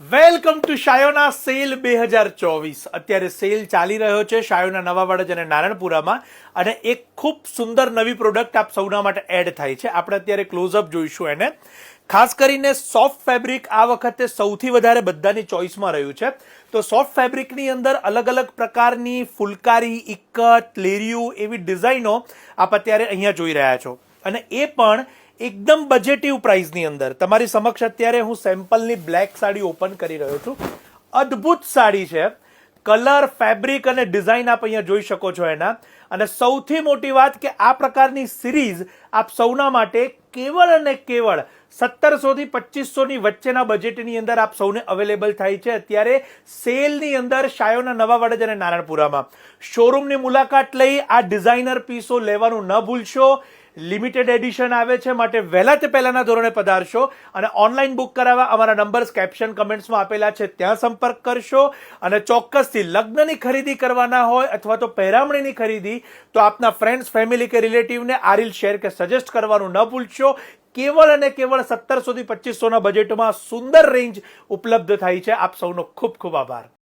Welcome to Shayona cell 2024। અત્યારે cell ચાલી રહ્યો છે શાયોના નવા વાડજ અને નારણપુરામાં, અને એક ખૂબ સુંદર નવી પ્રોડક્ટ આપ સૌના માટે એડ થાય છે। આપણે અત્યારે ક્લોઝઅપ જોઈશું એને। ખાસ કરીને સોફ્ટ ફેબ્રિક આ વખતે સૌથી વધારે બધાની ચોઇસમાં રહ્યું છે। તો સોફ્ટ ફેબ્રિકની અંદર અલગ અલગ પ્રકારની ફુલકારી, ઇક્કત, લેરિયું એવી ડિઝાઇનો આપ અત્યારે અહીંયા જોઈ રહ્યા છો, અને એ પણ એકદમ બજેટિવ પ્રાઇસની અંદર। તમારી સમક્ષ અત્યારે હું સેમ્પલની બ્લેક સાડી ઓપન કરી રહ્યો છું। અદ્ભુત સાડી છે, કલર, ફેબ્રિક અને ડિઝાઇન આપ અહીંયા જોઈ શકો છો એના। અને સૌથી મોટી વાત કે આ પ્રકારની સિરીઝ આપ સૌના માટે કેવળ અને કેવળ 1700 થી 2500 ની વચ્ચેના બજેટની અંદર આપ સૌને અવેલેબલ થાય છે અત્યારે સેલની અંદર શાયોના નવા વાડજ અને નારણપુરામાં। શોરૂમની મુલાકાત લઈ આ ડિઝાઇનર પીસો લેવાનું ન ભૂલશો। લિમિટેડ એડિશન આવે છે, માટે વહેલા તે પહેલાના ધોરણે પધારશો, અને ઓનલાઈન બુક કરાવવા અમારા નંબર્સ કેપ્શન કમેન્ટ્સમાં આપેલા છે, ત્યાં સંપર્ક કરશો। અને ચોક્કસથી લગ્નની ખરીદી કરવાના હોય અથવા તો પહેરામણીની ખરીદી, તો આપના ફ્રેન્ડ્સ, ફેમિલી કે રિલેટિવને આ રીલ શેર કે સજેસ્ટ કરવાનું ન ભૂલશો। કેવળ અને કેવળ 1700 થી 2500 ના બજેટમાં સુંદર રેન્જ ઉપલબ્ધ થાય છે। આપ સૌનો ખૂબ ખૂબ આભાર।